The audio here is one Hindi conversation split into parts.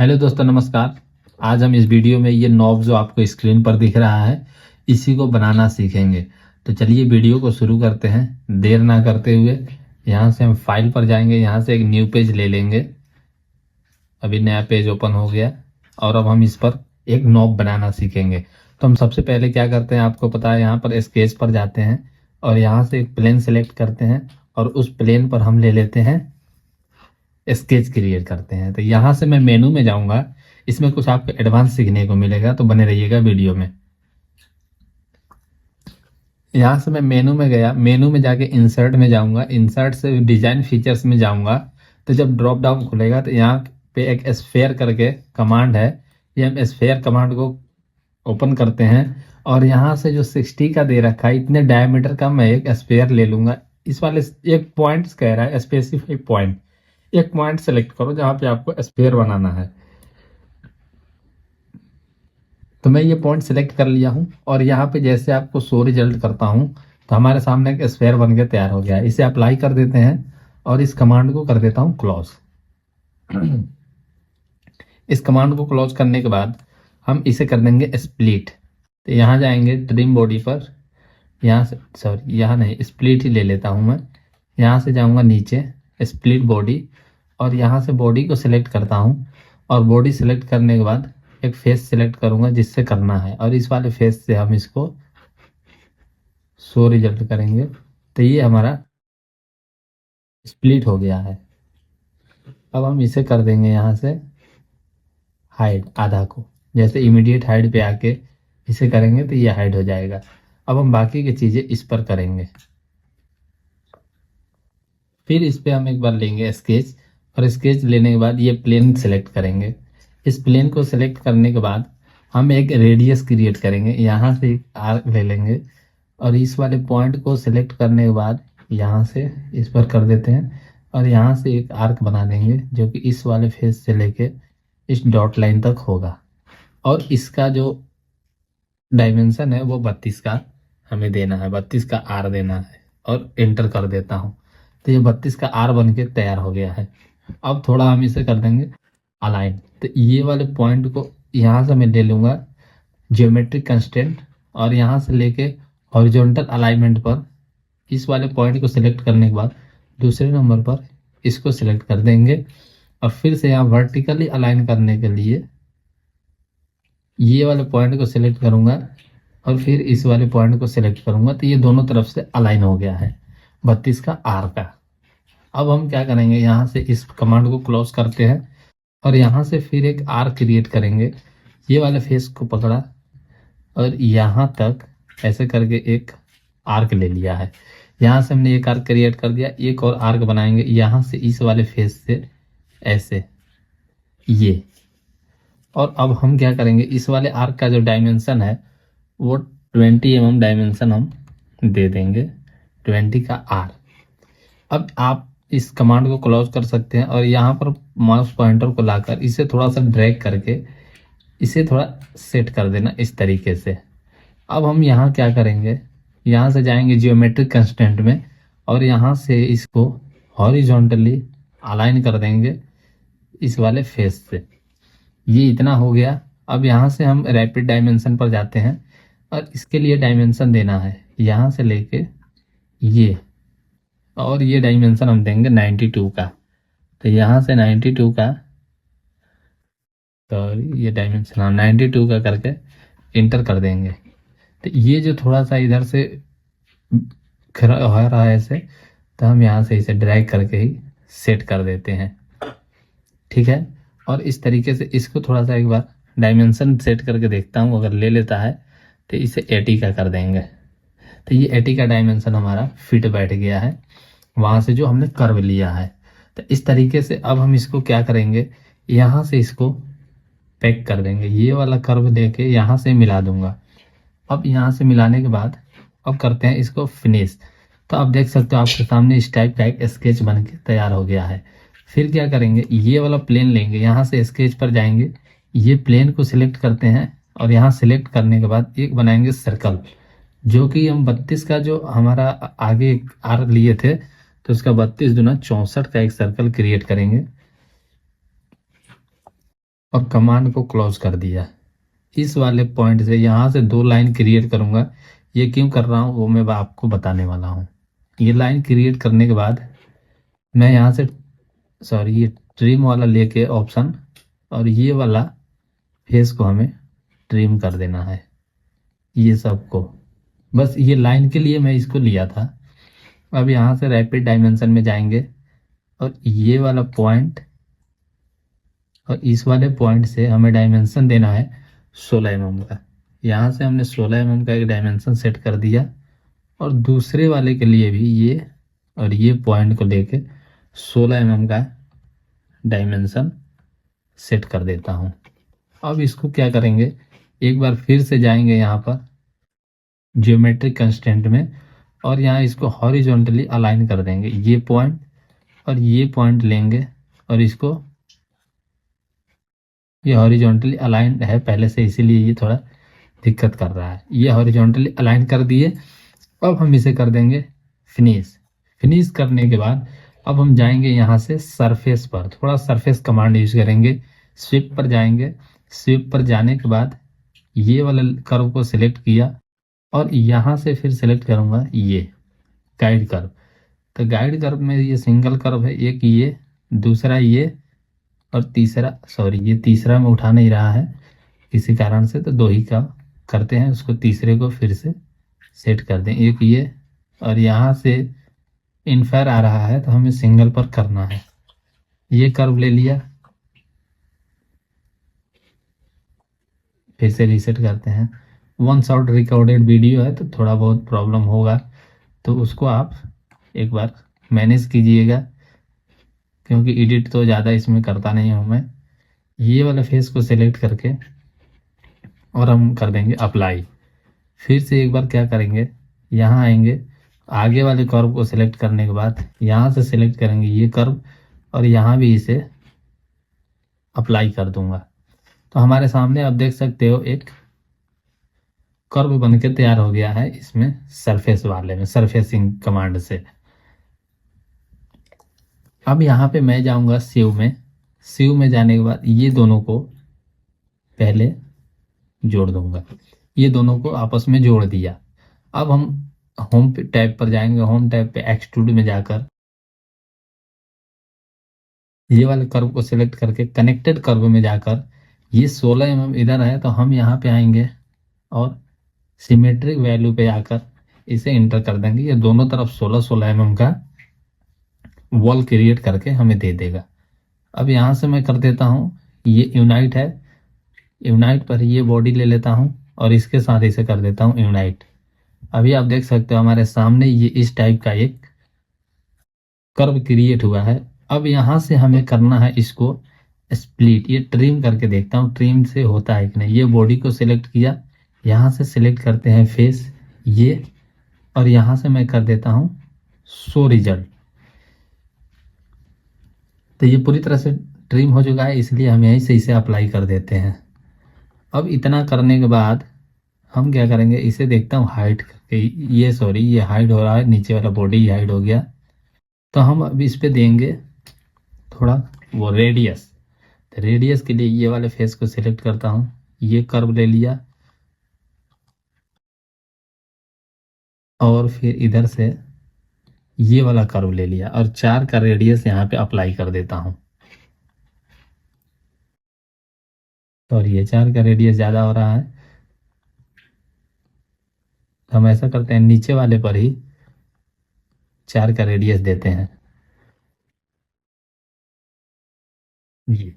हेलो दोस्तों, नमस्कार। आज हम इस वीडियो में ये नॉब जो आपको स्क्रीन पर दिख रहा है इसी को बनाना सीखेंगे। तो चलिए वीडियो को शुरू करते हैं देर ना करते हुए। यहाँ से हम फाइल पर जाएंगे, यहाँ से एक न्यू पेज ले लेंगे। अभी नया पेज ओपन हो गया और अब हम इस पर एक नॉब बनाना सीखेंगे। तो हम सबसे पहले क्या करते हैं आपको पता है, यहाँ पर स्केच पर जाते हैं और यहाँ से एक प्लेन सेलेक्ट करते हैं और उस प्लेन पर हम ले लेते हैं स्केच क्रिएट करते हैं। तो यहाँ से मैं मेनू में जाऊंगा, इसमें कुछ आपको एडवांस सीखने को मिलेगा, तो बने रहिएगा वीडियो में। यहाँ से मैं मेनू में गया, मेनू में जाके इंसर्ट में जाऊंगा, इंसर्ट से डिजाइन फीचर्स में जाऊंगा। तो जब ड्रॉप डाउन खुलेगा तो यहाँ पे एक स्फेयर करके कमांड है, ये हम स्फेयर कमांड को ओपन करते हैं और यहाँ से जो 60 का दे रखा है इतने डायमीटर का मैं एक स्फेयर ले लूंगा। इस वाले एक पॉइंट कह रहा है स्पेसिफाई पॉइंट, एक पॉइंट सेलेक्ट करो जहां पे आपको स्फेयर बनाना है। तो मैं ये पॉइंट सेलेक्ट कर लिया हूं और यहाँ पे जैसे आपको शो रिजल्ट करता हूं तो हमारे सामने एक स्फेयर बन के तैयार हो गया है। इसे अप्लाई कर देते हैं और इस कमांड को कर देता हूं क्लोज। इस कमांड को क्लोज करने के बाद हम इसे कर देंगे स्प्लिट। तो यहाँ जाएंगे ट्रिम बॉडी पर, यहाँ से सॉरी यहाँ नहीं स्प्लिट ही ले लेता हूँ मैं। यहाँ से जाऊँगा नीचे स्प्लिट बॉडी और यहाँ से बॉडी को सिलेक्ट करता हूँ और बॉडी सिलेक्ट करने के बाद एक फेस सिलेक्ट करूँगा जिससे करना है और इस वाले फेस से हम इसको शो रिजल्ट करेंगे। तो ये हमारा स्प्लिट हो गया है। अब हम इसे कर देंगे यहाँ से हाइड आधा को, जैसे इमीडिएट हाइड पे आके इसे करेंगे तो ये हाइड हो जाएगा। अब हम बाकी की चीज़ें इस पर करेंगे। फिर इस पे हम एक बार लेंगे स्केच और स्केच लेने के बाद ये प्लेन सेलेक्ट करेंगे। इस प्लेन को सेलेक्ट करने के बाद हम एक रेडियस क्रिएट करेंगे, यहाँ से एक आर्क ले लेंगे और इस वाले पॉइंट को सिलेक्ट करने के बाद यहाँ से इस पर कर देते हैं और यहाँ से एक आर्क बना देंगे जो कि इस वाले फेस से लेके इस डॉट लाइन तक होगा और इसका जो डायमेंशन है वो 32 का हमें देना है, 32 का आर देना है और एंटर कर देता हूँ। तो ये 32 का आर बन के तैयार हो गया है। अब थोड़ा हम इसे कर देंगे अलाइन। तो ये वाले पॉइंट को यहाँ से मैं ले लूँगा ज्योमेट्रिक कंस्ट्रेंट और यहाँ से लेके हॉरिजॉन्टल अलाइनमेंट पर इस वाले पॉइंट को सिलेक्ट करने के बाद दूसरे नंबर पर इसको सिलेक्ट कर देंगे और फिर से यहाँ वर्टिकली अलाइन करने के लिए ये वाले पॉइंट को सिलेक्ट करूँगा और फिर इस वाले पॉइंट को सिलेक्ट करूँगा। तो ये दोनों तरफ से अलाइन हो गया है 32 का आर का। अब हम क्या करेंगे, यहाँ से इस कमांड को क्लोज करते हैं और यहाँ से फिर एक आर्क क्रिएट करेंगे। ये वाले फेस को पकड़ा और यहाँ तक ऐसे करके एक आर्क ले लिया है। यहाँ से हमने एक आर्क क्रिएट कर दिया, एक और आर्क बनाएंगे यहाँ से इस वाले फेस से ऐसे ये। और अब हम क्या करेंगे, इस वाले आर्क का जो डायमेंशन है वो 20 mm डायमेंशन हम दे देंगे, 20 का आर। अब आप इस कमांड को क्लोज कर सकते हैं और यहाँ पर माउस पॉइंटर को लाकर इसे थोड़ा सा ड्रैग करके इसे थोड़ा सेट कर देना इस तरीके से। अब हम यहाँ क्या करेंगे, यहाँ से जाएंगे जियोमेट्रिक कंस्टेंट में और यहाँ से इसको हॉरिजॉन्टली अलाइन कर देंगे इस वाले फेस से। ये इतना हो गया। अब यहाँ से हम रैपिड डायमेंशन पर जाते हैं और इसके लिए डायमेंशन देना है यहाँ से लेके ये, और ये डायमेंशन हम देंगे 92 का। तो यहाँ से 92 का, तो ये डायमेंशन हम 92 का करके इंटर कर देंगे। तो ये जो थोड़ा सा इधर से खड़ा हो रहा है ऐसे, तो हम यहाँ से इसे ड्रैग करके ही सेट कर देते हैं, ठीक है। और इस तरीके से इसको थोड़ा सा एक बार डायमेंशन सेट करके देखता हूँ, अगर ले लेता है तो इसे 80 का कर देंगे। तो ये 80 का डायमेंशन हमारा फिट बैठ गया है वहाँ से जो हमने कर्व लिया है। तो इस तरीके से अब हम इसको क्या करेंगे, यहाँ से इसको पैक कर देंगे, ये वाला कर्व लेके यहाँ से मिला दूंगा। अब यहाँ से मिलाने के बाद अब करते हैं इसको फिनिश। तो आप देख सकते हो आपके सामने इस टाइप का एक स्केच बन के तैयार हो गया है। फिर क्या करेंगे, ये वाला प्लेन लेंगे, यहाँ से स्केच पर जाएंगे, ये प्लेन को सिलेक्ट करते हैं और यहाँ सिलेक्ट करने के बाद एक बनाएंगे सर्कल, जो कि हम 32 का जो हमारा आगे आर्क लिए थे तो उसका 32 दूना 64 का एक सर्कल क्रिएट करेंगे। और कमांड को क्लोज कर दिया। इस वाले पॉइंट से यहाँ से 2 लाइन क्रिएट करूँगा। ये क्यों कर रहा हूँ वो मैं आपको बताने वाला हूँ। ये लाइन क्रिएट करने के बाद मैं यहाँ से ये ट्रिम वाला लेके ऑप्शन, और ये वाला फेस को हमें ट्रिम कर देना है, ये सबको। बस ये लाइन के लिए मैं इसको लिया था। अब यहाँ से रैपिड डायमेंशन में जाएंगे और ये वाला पॉइंट और इस वाले पॉइंट से हमें डायमेंशन देना है 16 mm का। यहाँ से हमने 16 mm का एक डायमेंशन सेट कर दिया और दूसरे वाले के लिए भी ये और ये पॉइंट को लेके 16 mm का डायमेंशन सेट कर देता हूँ। अब इसको क्या करेंगे, एक बार फिर से जाएंगे यहाँ पर ज्योमेट्रिक कंस्ट्रेंट में और यहाँ इसको हॉरिजॉन्टली अलाइन कर देंगे। ये पॉइंट और ये पॉइंट लेंगे और इसको, ये हॉरिजॉन्टली अलाइन है पहले से, इसीलिए ये थोड़ा दिक्कत कर रहा है। ये हॉरिजॉन्टली अलाइन कर दिए। अब हम इसे कर देंगे फिनिश। फिनिश करने के बाद अब हम जाएंगे यहाँ से सरफेस पर, थोड़ा सरफेस कमांड यूज करेंगे। स्विप पर जाएंगे। स्विप पर जाने के बाद ये वाला कर्व को सिलेक्ट किया और यहाँ से फिर सिलेक्ट करूँगा ये गाइड कर्व। तो गाइड कर्व में ये सिंगल कर्व है, एक ये, दूसरा ये और तीसरा, ये तीसरा में उठा नहीं रहा है किसी कारण से, तो 2 ही का करते हैं। उसको तीसरे को फिर से सेट कर दें, एक ये, और यहाँ से इनफेयर आ रहा है तो हमें सिंगल पर करना है। ये कर्व ले लिया, फिर से रीसेट करते हैं। 1 शॉट रिकॉर्डेड वीडियो है तो थोड़ा बहुत प्रॉब्लम होगा, तो उसको आप एक बार मैनेज कीजिएगा, क्योंकि एडिट तो ज़्यादा इसमें करता नहीं हूँ मैं। ये वाला फेस को सिलेक्ट करके और हम कर देंगे अप्लाई। फिर से एक बार क्या करेंगे, यहाँ आएंगे, आगे वाले कर्व को सिलेक्ट करने के बाद यहाँ से सिलेक्ट करेंगे ये कर्व और यहाँ भी इसे अप्लाई कर दूंगा। तो हमारे सामने आप देख सकते हो एक कर्व बनके तैयार हो गया है इसमें, सरफेस वाले में, सरफेसिंग कमांड से। अब यहाँ पे मैं जाऊंगा सेव में। सेव में जाने के बाद ये दोनों को पहले जोड़ दूंगा। ये दोनों को आपस में जोड़ दिया। अब हम होम टैब पर जाएंगे। होम टैब पे एक्सट्रूड में जाकर ये वाले कर्व को सिलेक्ट करके कनेक्टेड कर्व में जाकर ये 16 mm इधर है तो हम यहाँ पे आएंगे और सिमेट्रिक वैल्यू पे आकर इसे इंटर कर देंगे। ये दोनों तरफ 16-16 mm का वॉल क्रिएट करके हमें दे देगा। अब यहाँ से मैं कर देता हूँ, ये यूनाइट है, यूनाइट पर ये बॉडी ले लेता हूँ और इसके साथ इसे कर देता हूँ यूनाइट। अभी आप देख सकते हो हमारे सामने ये इस टाइप का एक कर्व क्रिएट हुआ है। अब यहाँ से हमें करना है इसको स्प्लिट। ये ट्रिम करके देखता हूँ ट्रिम से होता है कि नहीं। ये बॉडी को सिलेक्ट किया, यहाँ से सिलेक्ट करते हैं फेस ये, और यहाँ से मैं कर देता हूँ शो रिजल्ट। तो ये पूरी तरह से ट्रिम हो चुका है, इसलिए हम यहीं से इसे अप्लाई कर देते हैं। अब इतना करने के बाद हम क्या करेंगे, इसे देखता हूँ हाइड करके, ये हाइड हो रहा है, नीचे वाला बॉडी हाइड हो गया। तो हम अब इस पे देंगे थोड़ा वो रेडियस। तो रेडियस के लिए ये वाले फेस को सिलेक्ट करता हूँ, ये कर्व ले लिया और फिर इधर से ये वाला कर्व ले लिया और 4 का रेडियस यहाँ पे अप्लाई कर देता हूँ। और ये 4 का रेडियस ज़्यादा हो रहा है, हम ऐसा करते हैं नीचे वाले पर ही 4 का रेडियस देते हैं ये।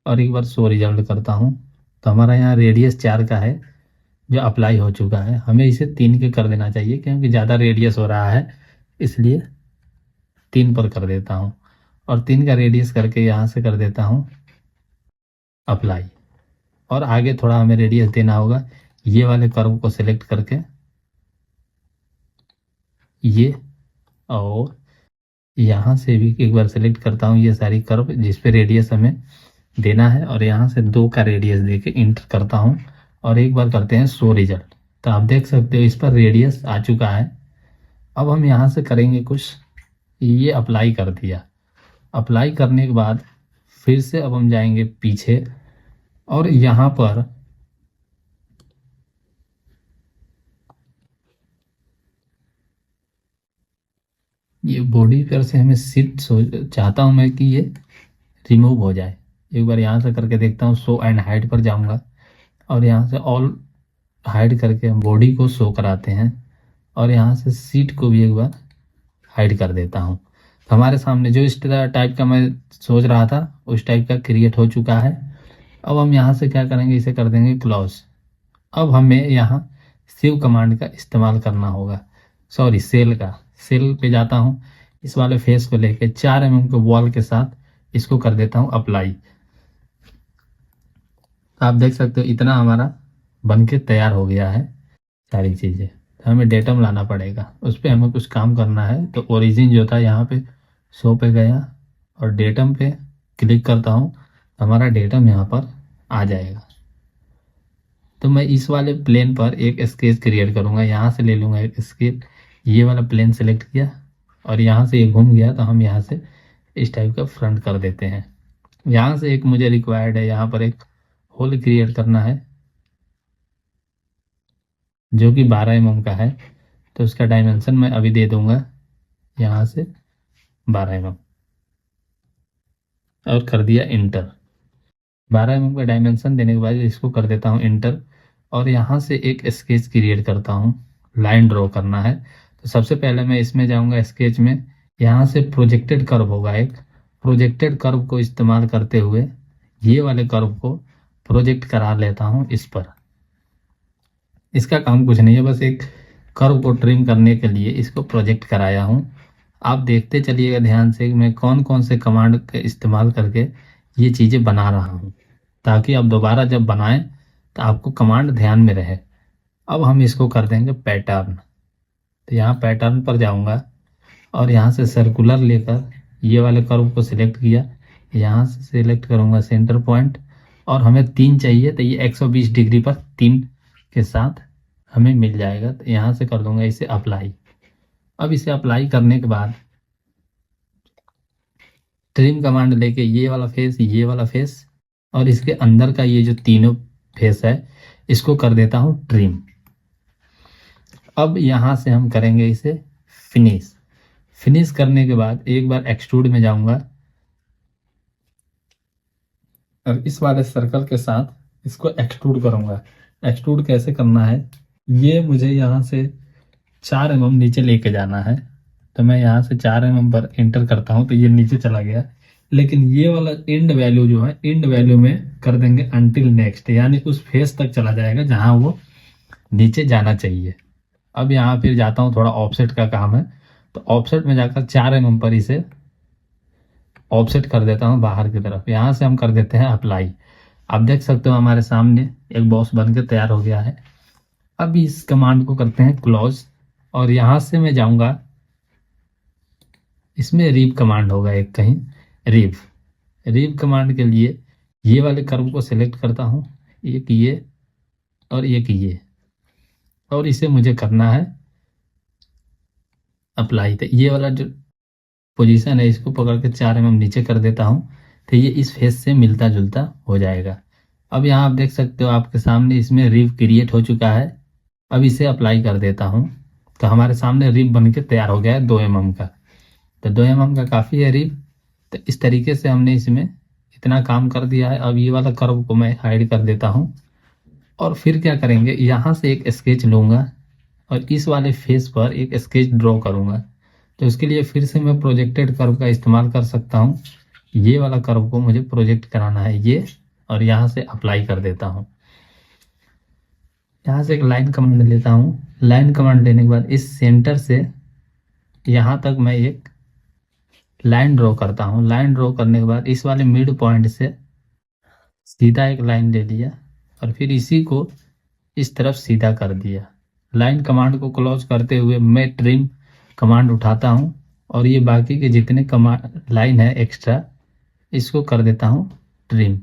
और एक बार शो रिजल्ट करता हूँ तो हमारा यहाँ रेडियस 4 का है जो अप्लाई हो चुका है। हमें इसे 3 के कर देना चाहिए क्योंकि ज़्यादा रेडियस हो रहा है, इसलिए 3 पर कर देता हूँ और 3 का रेडियस करके यहाँ से कर देता हूँ अप्लाई। और आगे थोड़ा हमें रेडियस देना होगा, ये वाले कर्व को सिलेक्ट करके ये, और यहाँ से भी एक बार सिलेक्ट करता हूँ ये सारी कर्व जिस पे रेडियस हमें देना है और यहाँ से 2 का रेडियस देके इंटर करता हूँ और एक बार करते हैं शो रिजल्ट। तो आप देख सकते हो इस पर रेडियस आ चुका है। अब हम यहाँ से करेंगे कुछ, ये अप्लाई कर दिया। अप्लाई करने के बाद फिर से अब हम जाएंगे पीछे और यहाँ पर ये बॉडी पर से हमें चाहता हूँ मैं कि ये रिमूव हो जाए। एक बार यहाँ से करके देखता हूँ, शो एंड हाइड पर जाऊँगा और यहाँ से ऑल हाइड करके हम बॉडी को शो कराते हैं और यहाँ से सीट को भी एक बार हाइड कर देता हूँ। तो हमारे सामने जो इस टाइप का मैं सोच रहा था उस टाइप का क्रिएट हो चुका है। अब हम यहाँ से क्या करेंगे, इसे कर देंगे क्लोज। अब हमें यहाँ सेव कमांड का इस्तेमाल करना होगा, सॉरी सेल पे जाता हूँ। इस वाले फेस को लेके 4 mm के वॉल के साथ इसको कर देता हूँ अप्लाई। आप देख सकते हो इतना हमारा बन के तैयार हो गया है सारी चीज़ें। तो हमें डेटम लाना पड़ेगा, उस पर हमें कुछ काम करना है। तो ओरिजिन जो था यहाँ पे शो पे गया और डेटम पे क्लिक करता हूँ, हमारा डेटम यहाँ पर आ जाएगा। तो मैं इस वाले प्लेन पर एक स्केच क्रिएट करूँगा, यहाँ से ले लूँगा एक स्केच, ये वाला प्लेन सेलेक्ट किया और यहाँ से ये घूम गया तो हम यहाँ से इस टाइप का फ्रंट कर देते हैं। यहाँ से एक मुझे रिक्वायर्ड है, यहाँ पर एक होल क्रिएट करना है जो कि 12 mm का है। तो उसका डायमेंशन मैं अभी दे दूंगा यहाँ से 12 mm और कर दिया इंटर। 12 mm का डायमेंशन देने के बाद इसको कर देता हूँ इंटर और यहाँ से एक स्केच क्रिएट करता हूँ, लाइन ड्रॉ करना है। तो सबसे पहले मैं इसमें जाऊँगा स्केच में, यहाँ से प्रोजेक्टेड कर्व होगा एक, प्रोजेक्टेड कर्व को इस्तेमाल करते हुए ये वाले कर्व को प्रोजेक्ट करा लेता हूँ इस पर। इसका काम कुछ नहीं है, बस एक कर्व को ट्रिम करने के लिए इसको प्रोजेक्ट कराया हूँ। आप देखते चलिएगा ध्यान से मैं कौन कौन से कमांड का इस्तेमाल करके ये चीज़ें बना रहा हूँ, ताकि आप दोबारा जब बनाएं तो आपको कमांड ध्यान में रहे। अब हम इसको कर देंगे पैटर्न। तो यहाँ पैटर्न पर जाऊँगा और यहाँ से सर्कुलर लेकर ये वाले कर्व को सिलेक्ट किया, यहाँ से सिलेक्ट करूँगा सेंटर पॉइंट और हमें 3 चाहिए तो ये 120 डिग्री पर 3 के साथ हमें मिल जाएगा। तो यहाँ से कर दूंगा इसे अप्लाई। अब इसे अप्लाई करने के बाद ट्रिम कमांड लेके ये वाला फेस और इसके अंदर का ये जो तीनों फेस है इसको कर देता हूँ ट्रिम। अब यहाँ से हम करेंगे इसे फिनिश करने के बाद एक बार एक्सट्रूड में जाऊंगा और इस वाले सर्कल के साथ इसको एक्सट्रूड करूंगा। एक्सट्रूड कैसे करना है, ये मुझे यहाँ से 4 mm नीचे लेके जाना है। तो मैं यहाँ से 4 mm पर एंटर करता हूँ तो ये नीचे चला गया, लेकिन ये वाला एंड वैल्यू जो है, एंड वैल्यू में कर देंगे अनटिल नेक्स्ट, यानी उस फेस तक चला जाएगा जहाँ वो नीचे जाना चाहिए। अब यहाँ फिर जाता हूँ, थोड़ा ऑफसेट का काम है तो ऑफसेट में जाकर 4 mm पर इसे ऑफसेट कर देता हूँ बाहर की तरफ। यहाँ से हम कर देते हैं अप्लाई। आप देख सकते हो हमारे सामने एक बॉक्स बन के तैयार हो गया है। अब इस कमांड को करते हैं क्लोज और यहाँ से मैं जाऊँगा, इसमें रीव कमांड होगा एक कहीं, रीव कमांड के लिए ये वाले कर्व को सिलेक्ट करता हूँ, एक ये और एक ये, और इसे मुझे करना है अप्लाई। तो ये वाला जो पोजीशन है इसको पकड़ के 4 mm नीचे कर देता हूँ तो ये इस फेस से मिलता जुलता हो जाएगा। अब यहाँ आप देख सकते हो आपके सामने इसमें रिव क्रिएट हो चुका है। अब इसे अप्लाई कर देता हूँ तो हमारे सामने रिव बन के तैयार हो गया है 2 mm का। तो 2 mm का काफ़ी है रिव। तो इस तरीके से हमने इसमें इतना काम कर दिया है। अब ये वाला कर्व को मैं हाइड कर देता हूँ और फिर क्या करेंगे, यहाँ से एक स्केच लूँगा और इस वाले फेस पर एक स्केच ड्रॉ करूँगा। तो इसके लिए फिर से मैं प्रोजेक्टेड कर्व का इस्तेमाल कर सकता हूँ। ये वाला कर्व को मुझे प्रोजेक्ट कराना है ये, और यहाँ से अप्लाई कर देता हूँ। यहाँ से एक लाइन कमांड लेता हूँ। लाइन कमांड लेने के बाद इस सेंटर से यहाँ तक मैं एक लाइन ड्रॉ करता हूँ। लाइन ड्रॉ करने के बाद इस वाले मिड पॉइंट से सीधा एक लाइन ले लिया और फिर इसी को इस तरफ सीधा कर दिया। लाइन कमांड को क्लोज करते हुए मैं ट्रिम कमांड उठाता हूँ और ये बाकी के जितने कमांड लाइन है एक्स्ट्रा इसको कर देता हूँ ट्रिम।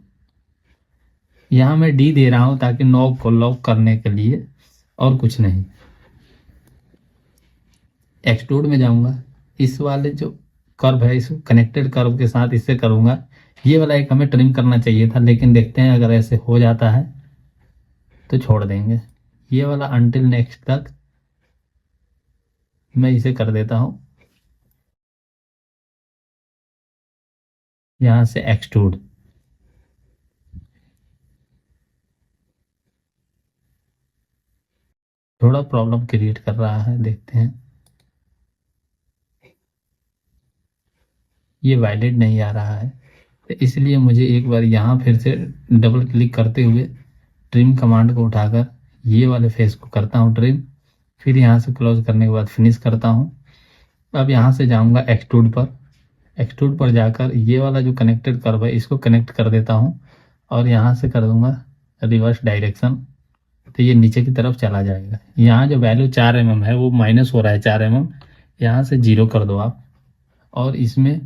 यहाँ मैं डी दे रहा हूँ ताकि नॉब को लॉक करने के लिए, और कुछ नहीं। एक्सट्रूड में जाऊँगा, इस वाले जो कर्व है इसको कनेक्टेड कर्व के साथ इससे करूँगा ये वाला एक हमें ट्रिम करना चाहिए था, लेकिन देखते हैं अगर ऐसे हो जाता है तो छोड़ देंगे। ये वाला अनटिल नेक्स्ट तक मैं इसे कर देता हूं, यहां से एक्सट्रूड। थोड़ा प्रॉब्लम क्रिएट कर रहा है, देखते हैं। ये वैलिड नहीं आ रहा है, तो इसलिए मुझे एक बार यहाँ फिर से डबल क्लिक करते हुए ट्रिम कमांड को उठाकर ये वाले फेस को करता हूँ ट्रिम। फिर यहाँ से क्लोज करने के बाद फिनिश करता हूँ। अब यहाँ से जाऊँगा एक्सट्रूड पर। एक्सट्रूड पर जाकर ये वाला जो कनेक्टेड कर्व है इसको कनेक्ट कर देता हूँ और यहाँ से कर दूंगा रिवर्स डायरेक्शन, तो ये नीचे की तरफ चला जाएगा। यहाँ जो वैल्यू 4 mm है वो माइनस हो रहा है 4 mm, यहाँ से 0 कर दो आप और इसमें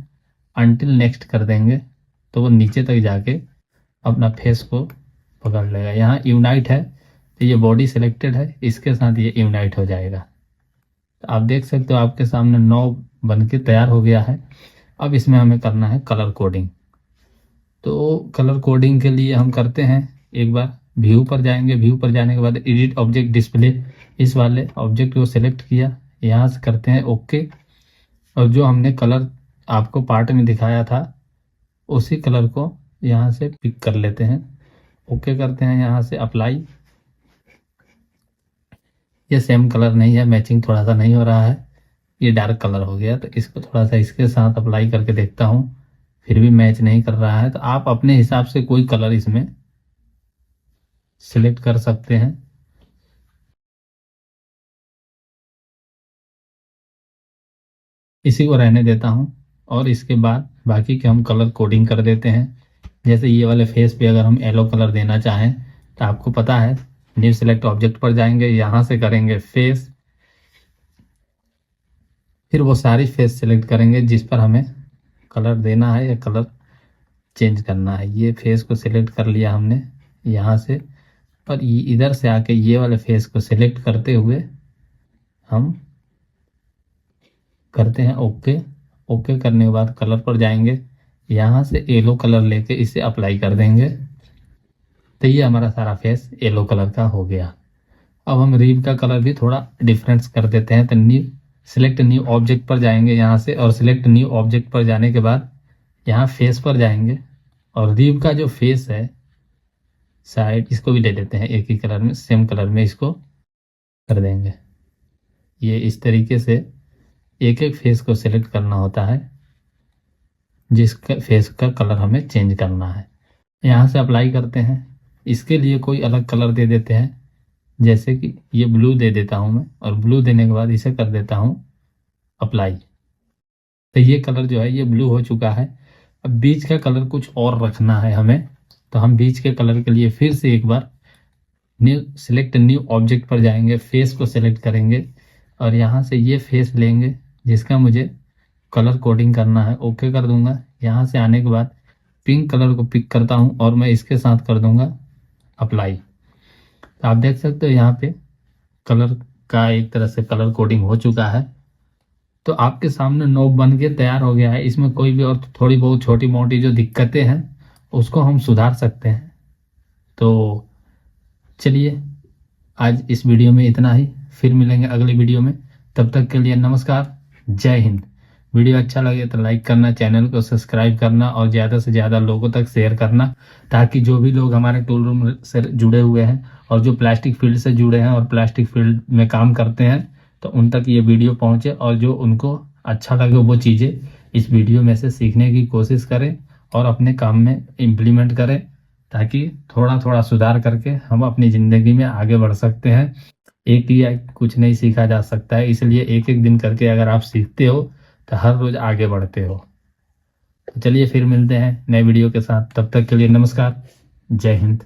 अनटिल नेक्स्ट कर देंगे तो वो नीचे तक जाके अपना फेस को पकड़ लेगा। यहाँ यूनाइट है तो ये बॉडी सिलेक्टेड है, इसके साथ ये यूनाइट हो जाएगा। तो आप देख सकते हो आपके सामने 9 बन के तैयार हो गया है। अब इसमें हमें करना है कलर कोडिंग। तो कलर कोडिंग के लिए हम करते हैं, एक बार व्यू पर जाएंगे। व्यू पर जाने के बाद एडिट ऑब्जेक्ट डिस्प्ले, इस वाले ऑब्जेक्ट को सिलेक्ट किया, यहाँ से करते हैं ओके। और जो हमने कलर आपको पार्ट में दिखाया था उसी कलर को यहाँ से पिक कर लेते हैं, ओके करते हैं। यहाँ से अप्लाई, ये सेम कलर नहीं है, मैचिंग थोड़ा सा नहीं हो रहा है, ये डार्क कलर हो गया। तो इसको थोड़ा सा इसके साथ अप्लाई करके देखता हूँ, फिर भी मैच नहीं कर रहा है। तो आप अपने हिसाब से कोई कलर इसमें सिलेक्ट कर सकते हैं। इसी को रहने देता हूं और इसके बाद बाकी के हम कलर कोडिंग कर देते हैं। जैसे ये वाले फेस पे अगर हम येलो कलर देना चाहें तो आपको पता है, न्यू सिलेक्ट ऑब्जेक्ट पर जाएंगे, यहां से करेंगे फेस, फिर वो सारी फेस सिलेक्ट करेंगे जिस पर हमें कलर देना है या कलर चेंज करना है। ये फेस को सिलेक्ट कर लिया हमने यहाँ से, और इधर से आके ये वाले फेस को सिलेक्ट करते हुए हम करते हैं ओके। ओके करने के बाद कलर पर जाएंगे, यहाँ से येलो कलर लेके इसे अप्लाई कर देंगे, तो ये हमारा सारा फेस येलो कलर का हो गया। अब हम रिब का कलर भी थोड़ा डिफरेंस कर देते हैं। तो न्यू सिलेक्ट न्यू ऑब्जेक्ट पर जाएंगे यहाँ से, और सिलेक्ट न्यू ऑब्जेक्ट पर जाने के बाद यहाँ फेस पर जाएंगे और रिब का जो फेस है साइड, इसको भी ले लेते हैं एक ही कलर में, सेम कलर में इसको कर देंगे। ये इस तरीके से एक एक फेस को सिलेक्ट करना होता है जिसका फेस का कलर हमें चेंज करना है। यहाँ से अप्लाई करते हैं, इसके लिए कोई अलग कलर दे देते हैं, जैसे कि ये ब्लू दे देता हूँ मैं, और ब्लू देने के बाद इसे कर देता हूँ अप्लाई। तो ये कलर जो है ये ब्लू हो चुका है। अब बीच का कलर कुछ और रखना है हमें, तो हम बीच के कलर के लिए फिर से एक बार न्यू सिलेक्ट न्यू ऑब्जेक्ट पर जाएंगे, फेस को सिलेक्ट करेंगे और यहाँ से ये फेस लेंगे जिसका मुझे कलर कोडिंग करना है, ओके कर दूंगा। यहाँ से आने के बाद पिंक कलर को पिक करता हूँ और मैं इसके साथ कर दूंगा अप्लाई। तो आप देख सकते हो यहाँ पे कलर का एक तरह से कलर कोडिंग हो चुका है। तो आपके सामने नोब बन के तैयार हो गया है। इसमें कोई भी और थोड़ी बहुत छोटी मोटी जो दिक्कतें हैं उसको हम सुधार सकते हैं। तो चलिए आज इस वीडियो में इतना ही, फिर मिलेंगे अगली वीडियो में। तब तक के लिए नमस्कार, जय हिंद। वीडियो अच्छा लगे तो लाइक करना, चैनल को सब्सक्राइब करना और ज़्यादा से ज़्यादा लोगों तक शेयर करना, ताकि जो भी लोग हमारे टूल रूम से जुड़े हुए हैं और जो प्लास्टिक फील्ड से जुड़े हैं और प्लास्टिक फील्ड में काम करते हैं तो उन तक ये वीडियो पहुंचे, और जो उनको अच्छा लगे वो चीज़ें इस वीडियो में से सीखने की कोशिश करें और अपने काम में इम्प्लीमेंट करें, ताकि थोड़ा थोड़ा सुधार करके हम अपनी ज़िंदगी में आगे बढ़ सकते हैं। एक ही कुछ नहीं सीखा जा सकता है, इसलिए एक एक दिन करके अगर आप सीखते हो तो हर रोज आगे बढ़ते हो। तो चलिए फिर मिलते हैं नए वीडियो के साथ, तब तक के लिए नमस्कार, जय हिंद।